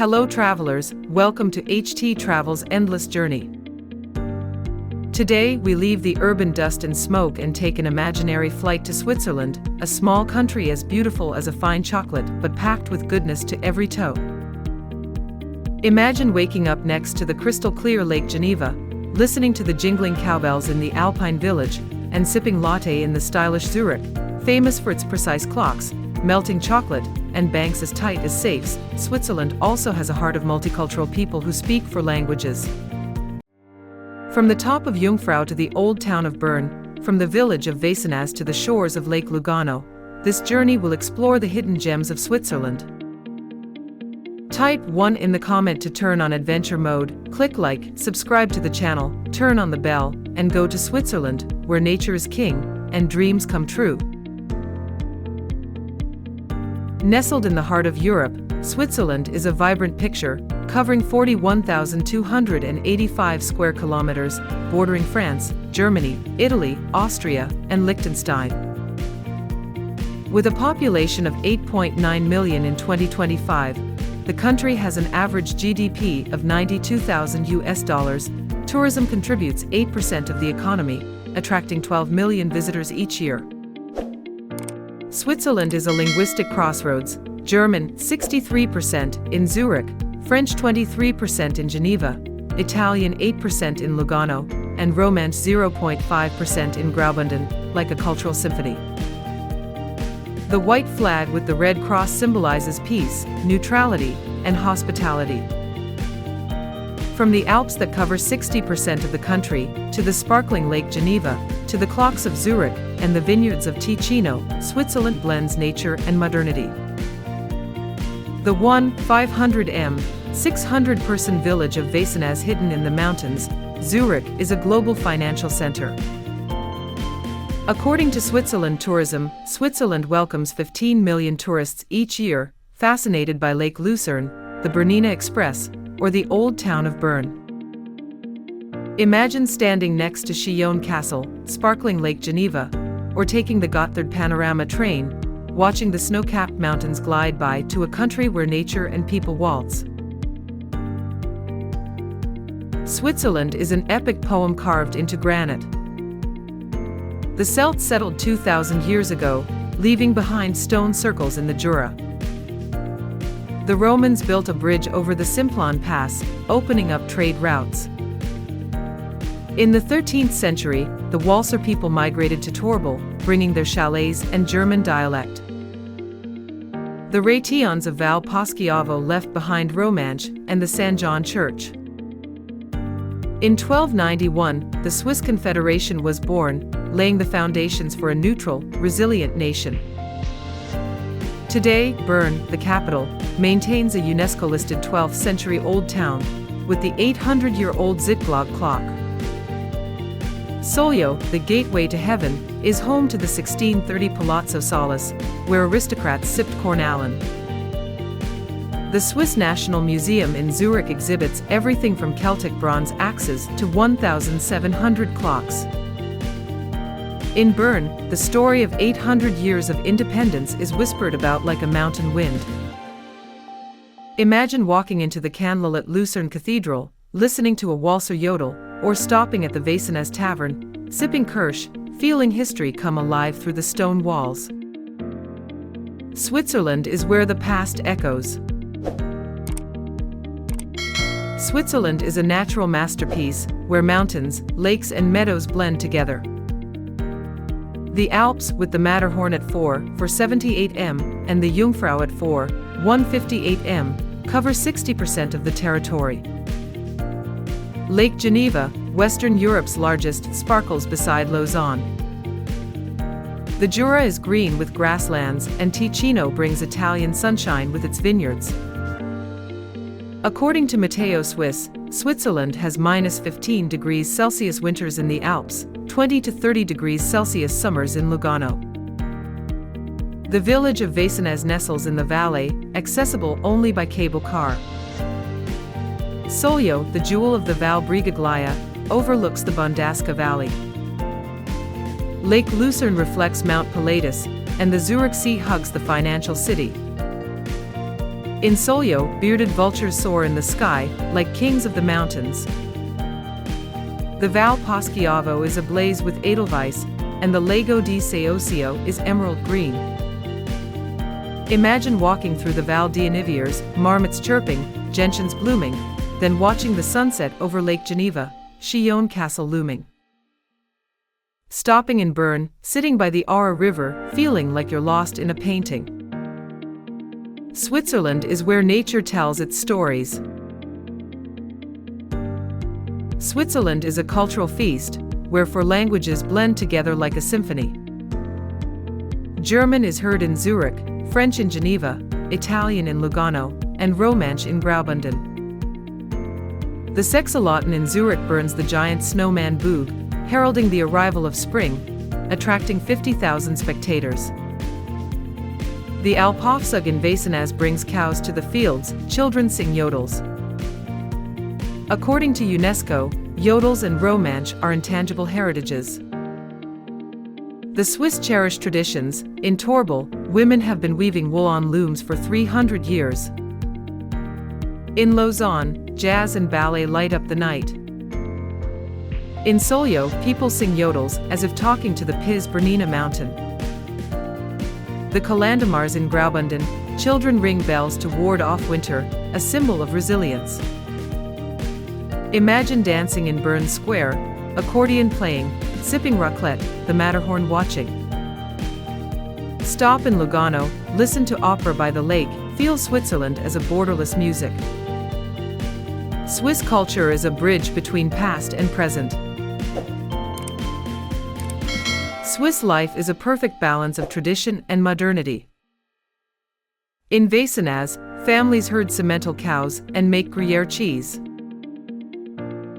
Hello travelers, welcome to httravel's endless journey. Today we leave the urban dust and smoke and take an imaginary flight to Switzerland, a small country as beautiful as a fine chocolate but packed with goodness to every toe. Imagine waking up next to the crystal-clear Lake Geneva, listening to the jingling cowbells in the alpine village, and sipping latte in the stylish Zurich, famous for its precise clocks, melting chocolate, and banks as tight as safes. Switzerland also has a heart of multicultural people who speak 4 languages. From the top of Jungfrau to the old town of Bern, from the village of Wesenaz to the shores of Lake Lugano, this journey will explore the hidden gems of Switzerland. Type 1 in the comment to turn on adventure mode, click like, subscribe to the channel, turn on the bell, and go to Switzerland, where nature is king, and dreams come true. Nestled in the heart of Europe, Switzerland is a vibrant picture, covering 41,285 square kilometers, bordering France, Germany, Italy, Austria, and Liechtenstein. With a population of 8.9 million in 2025, the country has an average GDP of $92,000. Tourism contributes 8% of the economy, attracting 12 million visitors each year. Switzerland is a linguistic crossroads, German 63% in Zurich, French 23% in Geneva, Italian 8% in Lugano, and Romance 0.5% in Graubünden, like a cultural symphony. The white flag with the red cross symbolizes peace, neutrality, and hospitality. From the Alps that cover 60% of the country, to the sparkling Lake Geneva, to the clocks of Zurich, and the vineyards of Ticino, Switzerland blends nature and modernity. The 500m, 600-person village of Wesenaz, hidden in the mountains, Zurich, is a global financial center. According to Switzerland Tourism, Switzerland welcomes 15 million tourists each year, fascinated by Lake Lucerne, the Bernina Express, or the old town of Bern. Imagine standing next to Chillon Castle, sparkling Lake Geneva, or taking the Gotthard Panorama train, watching the snow-capped mountains glide by to a country where nature and people waltz. Switzerland is an epic poem carved into granite. The Celts settled 2,000 years ago, leaving behind stone circles in the Jura. The Romans built a bridge over the Simplon Pass, opening up trade routes. In the 13th century, the Walser people migrated to Torbel, bringing their chalets and German dialect. The Raytions of Val Poschiavo left behind Romanche and the San John Church. In 1291, the Swiss Confederation was born, laying the foundations for a neutral, resilient nation. Today, Bern, the capital, maintains a UNESCO-listed 12th century old town, with the 800-year-old Zittglaube clock. Soglio, the gateway to heaven, is home to the 1630 Palazzo Solace, where aristocrats sipped Cornallen. The Swiss National Museum in Zurich exhibits everything from Celtic bronze axes to 1,700 clocks. In Bern, the story of 800 years of independence is whispered about like a mountain wind. Imagine walking into the candlelit Lucerne Cathedral, listening to a waltzer yodel, or stopping at the Wesenaz Tavern, sipping Kirsch, feeling history come alive through the stone walls. Switzerland is where the past echoes. Switzerland is a natural masterpiece, where mountains, lakes and meadows blend together. The Alps, with the Matterhorn at 478m, and the Jungfrau at 158m, cover 60% of the territory. Lake Geneva, Western Europe's largest, sparkles beside Lausanne. The Jura is green with grasslands, and Ticino brings Italian sunshine with its vineyards. According to Meteo Suisse, Switzerland has -15 degrees Celsius winters in the Alps, 20 to 30 degrees Celsius summers in Lugano. The village of Wesenaz nestles in the valley, accessible only by cable car. Soglio, the jewel of the Val Brigaglia, overlooks the Bondasca Valley. Lake Lucerne reflects Mount Pilatus, and the Zurich Sea hugs the financial city. In Solio, bearded vultures soar in the sky, like kings of the mountains. The Val Poschiavo is ablaze with edelweiss, and the Lago di Seosio is emerald green. Imagine walking through the Val di Aniviers, marmots chirping, gentians blooming, then watching the sunset over Lake Geneva, Chillon Castle looming. Stopping in Bern, sitting by the Aare River, feeling like you're lost in a painting. Switzerland is where nature tells its stories. Switzerland is a cultural feast, where four languages blend together like a symphony. German is heard in Zurich, French in Geneva, Italian in Lugano, and Romansh in Graubünden. The Sechselauten in Zurich burns the giant snowman Boog, heralding the arrival of spring, attracting 50,000 spectators. The Alphafzug in Vasenaz brings cows to the fields, children sing yodels. According to UNESCO, yodels and Romansh are intangible heritages. The Swiss cherish traditions. In Torbel, women have been weaving wool on looms for 300 years. In Lausanne, jazz and ballet light up the night. In Solio, people sing yodels, as if talking to the Piz Bernina mountain. The Calandamars in Graubünden, children ring bells to ward off winter, a symbol of resilience. Imagine dancing in Bern Square, accordion playing, sipping raclette, the Matterhorn watching. Stop in Lugano, listen to opera by the lake, feel Switzerland as a borderless music. Swiss culture is a bridge between past and present. Swiss life is a perfect balance of tradition and modernity. In Vasenaz, families herd Simmental cows and make Gruyere cheese.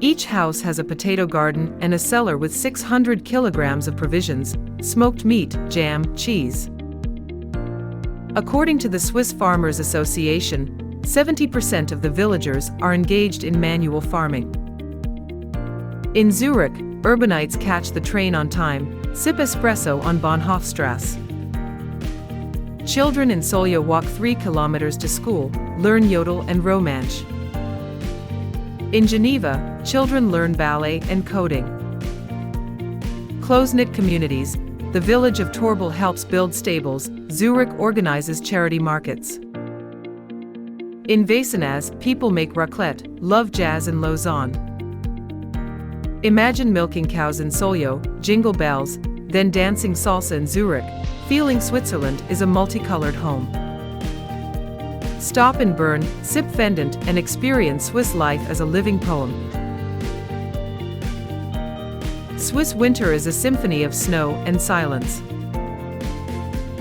Each house has a potato garden and a cellar with 600 kilograms of provisions, smoked meat, jam, cheese. According to the Swiss Farmers Association, 70% of the villagers are engaged in manual farming. In Zurich, urbanites catch the train on time, sip espresso on Bahnhofstrasse. Children in Solio walk 3 kilometers to school, learn yodel and Romansh. In Geneva, children learn ballet and coding. Close-knit communities. The village of Torbel helps build stables. Zurich organizes charity markets. In Vasenaz, people make raclette, love jazz in Lausanne. Imagine milking cows in Solio, jingle bells, then dancing salsa in Zurich, feeling Switzerland is a multicolored home. Stop in Bern, sip fendant, and experience Swiss life as a living poem. Swiss winter is a symphony of snow and silence.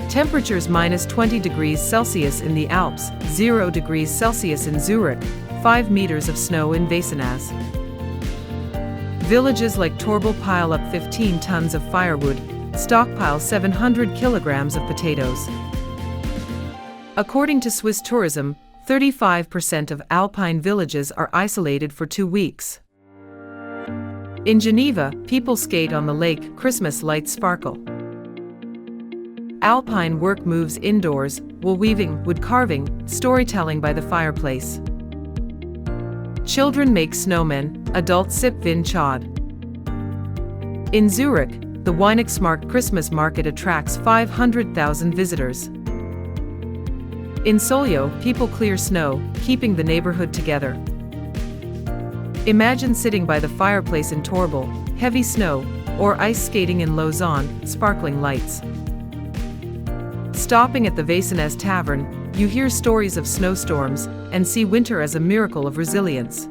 Temperatures -20 degrees Celsius in the Alps, 0 degrees Celsius in Zurich, 5 meters of snow in Vasenaz. Villages like Torbel pile up 15 tons of firewood, stockpile 700 kilograms of potatoes. According to Swiss tourism, 35% of alpine villages are isolated for 2 weeks. In Geneva, people skate on the lake, Christmas lights sparkle. Alpine work moves indoors, wool weaving, wood carving, storytelling by the fireplace. Children make snowmen, adults sip vin chaud. In Zurich, the Weihnachtsmarkt Christmas market attracts 500,000 visitors. In Solio, people clear snow, keeping the neighborhood together. Imagine sitting by the fireplace in Torbel, heavy snow, or ice skating in Lausanne, sparkling lights. Stopping at the Vasenaz Tavern, you hear stories of snowstorms and see winter as a miracle of resilience.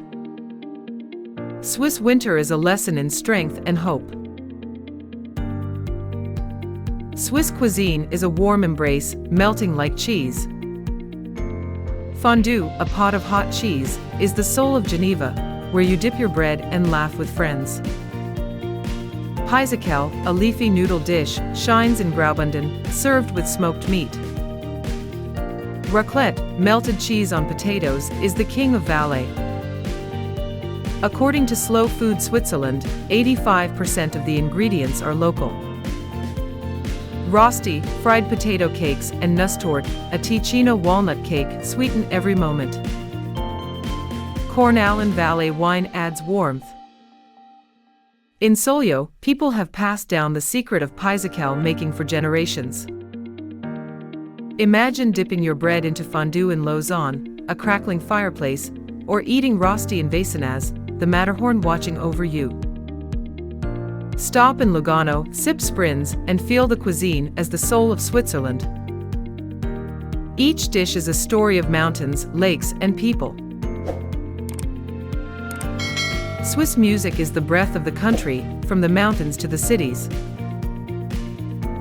Swiss winter is a lesson in strength and hope. Swiss cuisine is a warm embrace, melting like cheese. Fondue, a pot of hot cheese, is the soul of Geneva, where you dip your bread and laugh with friends. Peisekel, a leafy noodle dish, shines in Graubünden, served with smoked meat. Raclette, melted cheese on potatoes, is the king of Valais. According to Slow Food Switzerland, 85% of the ingredients are local. Rosti, fried potato cakes, and Nusstorte, a Ticino walnut cake, sweeten every moment. Cornell and Valley wine adds warmth. In Soglio, people have passed down the secret of Pisacale making for generations. Imagine dipping your bread into fondue in Lausanne, a crackling fireplace, or eating Rosti in Vecinaz, the Matterhorn watching over you. Stop in Lugano, sip Sprins, and feel the cuisine as the soul of Switzerland. Each dish is a story of mountains, lakes, and people. Swiss music is the breath of the country, from the mountains to the cities.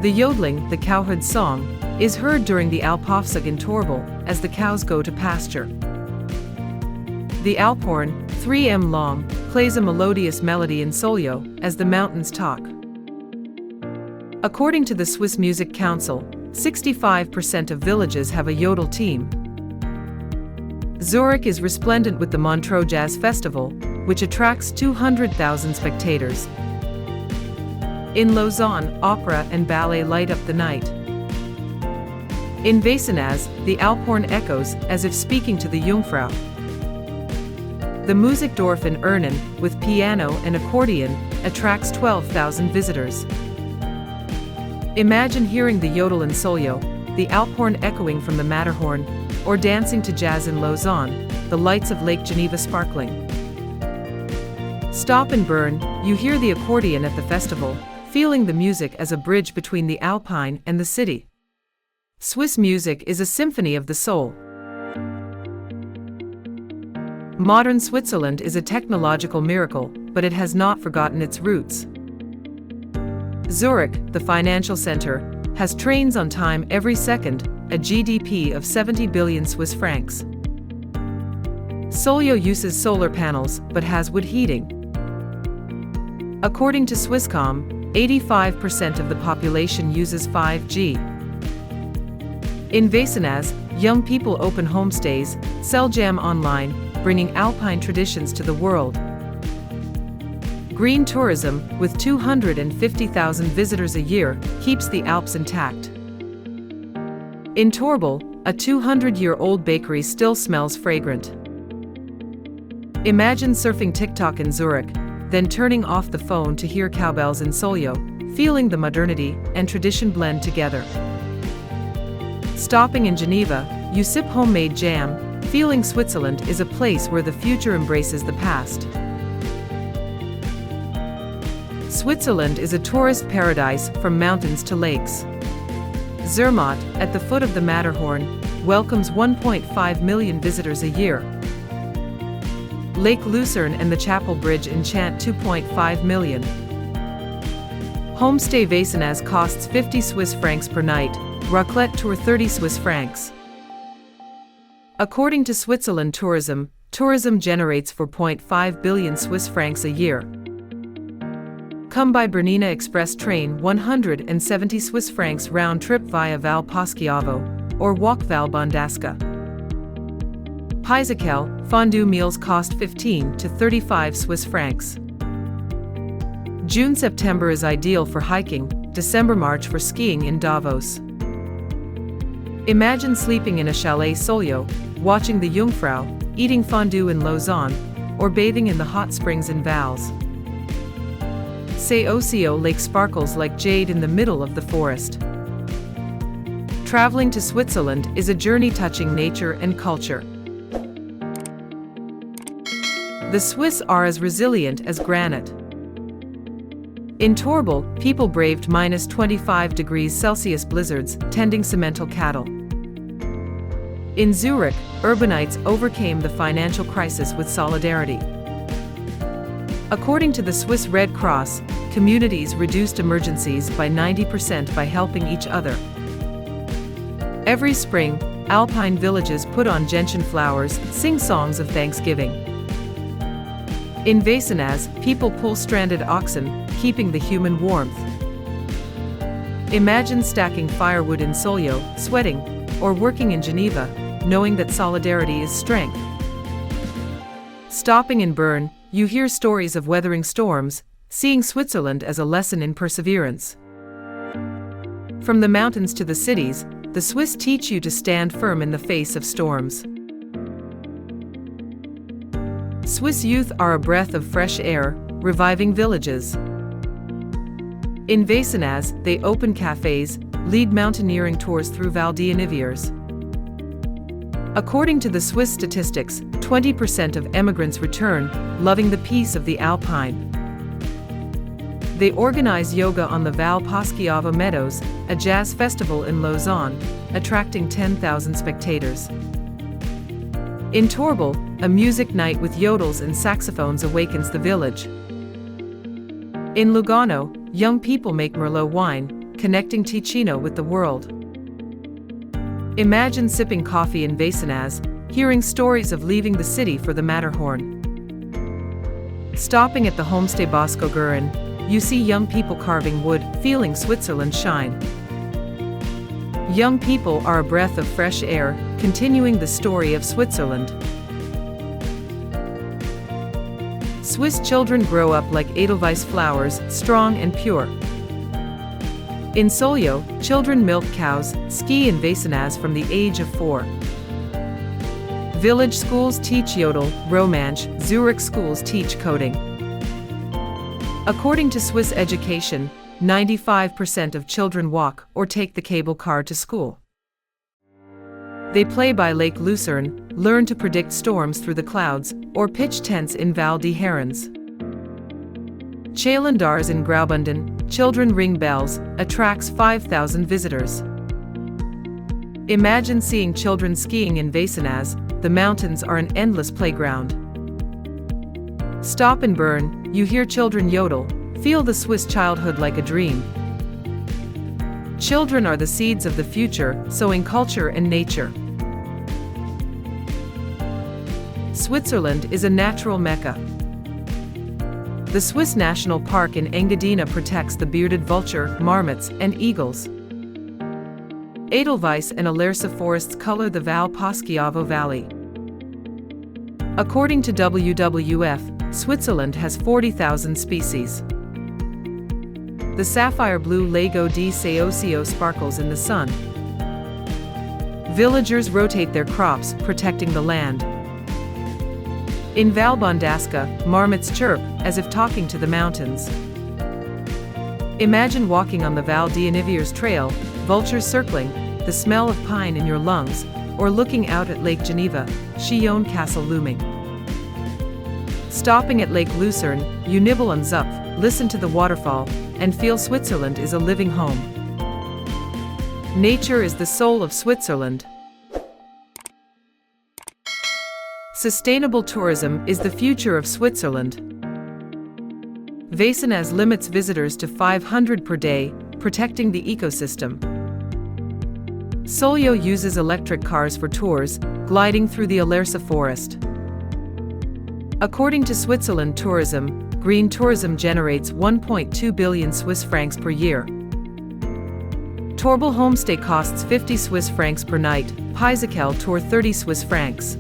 The yodeling, the cowherd song, is heard during the Alphofzug in Torbel, as the cows go to pasture. The Alphorn, 3 m long, plays a melodious melody in Soglio, as the mountains talk. According to the Swiss Music Council, 65% of villages have a yodel team. Zurich is resplendent with the Montreux Jazz Festival, which attracts 200,000 spectators. In Lausanne, opera and ballet light up the night. In Vecinaz, the Alphorn echoes, as if speaking to the Jungfrau. The Musikdorf in Ernen, with piano and accordion, attracts 12,000 visitors. Imagine hearing the yodel in Soglio, the Alphorn echoing from the Matterhorn, or dancing to jazz in Lausanne, the lights of Lake Geneva sparkling. Stop in Bern, you hear the accordion at the festival, feeling the music as a bridge between the Alpine and the city. Swiss music is a symphony of the soul. Modern Switzerland is a technological miracle, but it has not forgotten its roots. Zurich, the financial center, has trains on time every second, a GDP of 70 billion Swiss francs. Soglio uses solar panels, but has wood heating. According to Swisscom, 85% of the population uses 5G. In Vecinaz, young people open homestays, sell jam online, bringing alpine traditions to the world. Green tourism, with 250,000 visitors a year, keeps the Alps intact. In Torbel, a 200-year-old bakery still smells fragrant. Imagine surfing TikTok in Zurich, then turning off the phone to hear cowbells in Soglio, feeling the modernity and tradition blend together. Stopping in Geneva, you sip homemade jam, feeling Switzerland is a place where the future embraces the past. Switzerland is a tourist paradise from mountains to lakes. Zermatt, at the foot of the Matterhorn, welcomes 1.5 million visitors a year. Lake Lucerne and the Chapel Bridge enchant 2.5 million. Homestay Vecinaz costs 50 Swiss francs per night, raclette tour 30 Swiss francs. According to Switzerland Tourism, tourism generates 4.5 billion Swiss francs a year. Come by Bernina Express train 170 Swiss francs round trip via Val Poschiavo, or walk Val Bondasca. Pisacale, fondue meals cost 15 to 35 Swiss francs. June-September is ideal for hiking, December-March for skiing in Davos. Imagine sleeping in a chalet Soglio, watching the Jungfrau, eating fondue in Lausanne, or bathing in the hot springs in Vals. Seocio Lake sparkles like jade in the middle of the forest. Traveling to Switzerland is a journey touching nature and culture. The Swiss are as resilient as granite. In Torbel, people braved minus 25 degrees Celsius blizzards, tending Simmental cattle. In Zurich, urbanites overcame the financial crisis with solidarity. According to the Swiss Red Cross, communities reduced emergencies by 90% by helping each other. Every spring, alpine villages put on gentian flowers, sing songs of thanksgiving. In Vecinaz, people pull stranded oxen, keeping the human warmth. Imagine stacking firewood in Soglio, sweating, or working in Geneva, knowing that solidarity is strength. Stopping in Bern, you hear stories of weathering storms, seeing Switzerland as a lesson in perseverance. From the mountains to the cities, the Swiss teach you to stand firm in the face of storms. Swiss youth are a breath of fresh air, reviving villages. In Veysenaz, they open cafes, lead mountaineering tours through Val d'Yniviers. According to the Swiss statistics, 20% of emigrants return, loving the peace of the alpine. They organize yoga on the Val Poschiavo Meadows, a jazz festival in Lausanne, attracting 10,000 spectators. In Torbel, a music night with yodels and saxophones awakens the village. In Lugano, young people make Merlot wine, connecting Ticino with the world. Imagine sipping coffee in Veysenaz, hearing stories of leaving the city for the Matterhorn. Stopping at the homestay Bosco Gurin, you see young people carving wood, feeling Switzerland shine. Young people are a breath of fresh air, continuing the story of Switzerland. Swiss children grow up like Edelweiss flowers, strong and pure. In Solio, children milk cows, ski in Veysenaz from the age of 4. Village schools teach yodel, romansh, Zurich schools teach coding. According to Swiss education, 95% of children walk or take the cable car to school. They play by Lake Lucerne, learn to predict storms through the clouds, or pitch tents in Val di Herens. Chalandars in Graubünden, children ring bells, attracts 5,000 visitors. Imagine seeing children skiing in Veysenaz, the mountains are an endless playground. Stop in Bern, you hear children yodel, feel the Swiss childhood like a dream. Children are the seeds of the future, sowing culture and nature. Switzerland is a natural mecca. The Swiss National Park in Engadina protects the bearded vulture, marmots, and eagles. Edelweiss and Alerce forests color the Val Poschiavo Valley. According to WWF, Switzerland has 40,000 species. The sapphire blue Lago di Seosio sparkles in the sun. Villagers rotate their crops, protecting the land. In Val Bondasca, marmots chirp, as if talking to the mountains. Imagine walking on the Val d'Yniviers trail, vultures circling, the smell of pine in your lungs, or looking out at Lake Geneva, Chillon Castle looming. Stopping at Lake Lucerne, you nibble on Zupf, listen to the waterfall, and feel Switzerland is a living home. Nature is the soul of Switzerland. Sustainable tourism is the future of Switzerland. Veysenaz limits visitors to 500 per day, protecting the ecosystem. Solio uses electric cars for tours, gliding through the Alerce forest. According to Switzerland Tourism, green tourism generates 1.2 billion Swiss francs per year. Torbel homestay costs 50 Swiss francs per night, Peisekel tour 30 Swiss francs.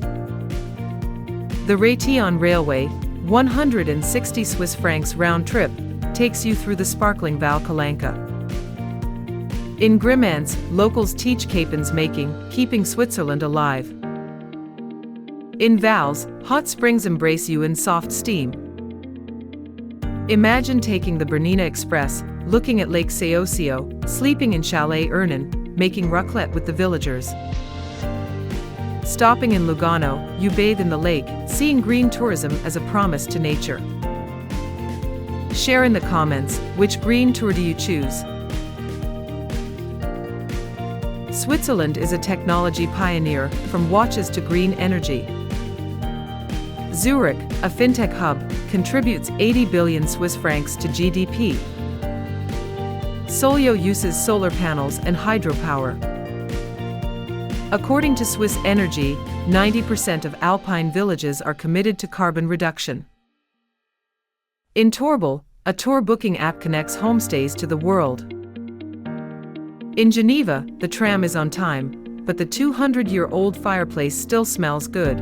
The Raytheon Railway, 160 Swiss francs round trip, takes you through the sparkling Val Calanca. In Grimans, locals teach capons making, keeping Switzerland alive. In Vals, hot springs embrace you in soft steam. Imagine taking the Bernina Express, looking at Lake Seosio, sleeping in Chalet Ernan, making raclette with the villagers. Stopping in Lugano, you bathe in the lake, seeing green tourism as a promise to nature. Share in the comments, which green tour do you choose? Switzerland is a technology pioneer, from watches to green energy. Zurich, a fintech hub, contributes 80 billion Swiss francs to GDP. Solio uses solar panels and hydropower. According to Swiss Energy, 90% of alpine villages are committed to carbon reduction. In Torbel, a tour booking app connects homestays to the world. In Geneva, the tram is on time, but the 200-year-old fireplace still smells good.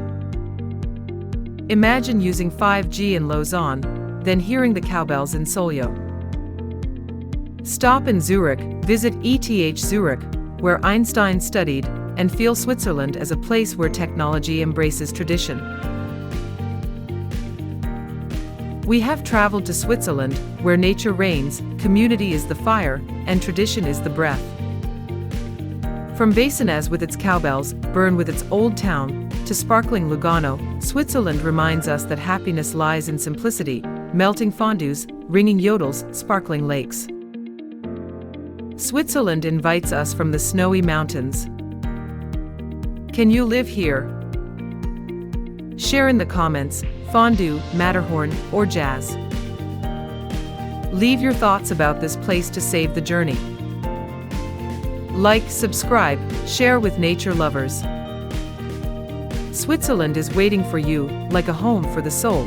Imagine using 5G in Lausanne, then hearing the cowbells in Solio. Stop in Zurich, visit ETH Zurich, where Einstein studied, and feel Switzerland as a place where technology embraces tradition. We have traveled to Switzerland, where nature reigns, community is the fire, and tradition is the breath. From Vasenez with its cowbells, Bern with its old town, to sparkling Lugano, Switzerland reminds us that happiness lies in simplicity, melting fondues, ringing yodels, sparkling lakes. Switzerland invites us from the snowy mountains. Can you live here? Share in the comments, fondue, Matterhorn, or jazz. Leave your thoughts about this place to save the journey. Like, subscribe, share with nature lovers. Switzerland is waiting for you, like a home for the soul.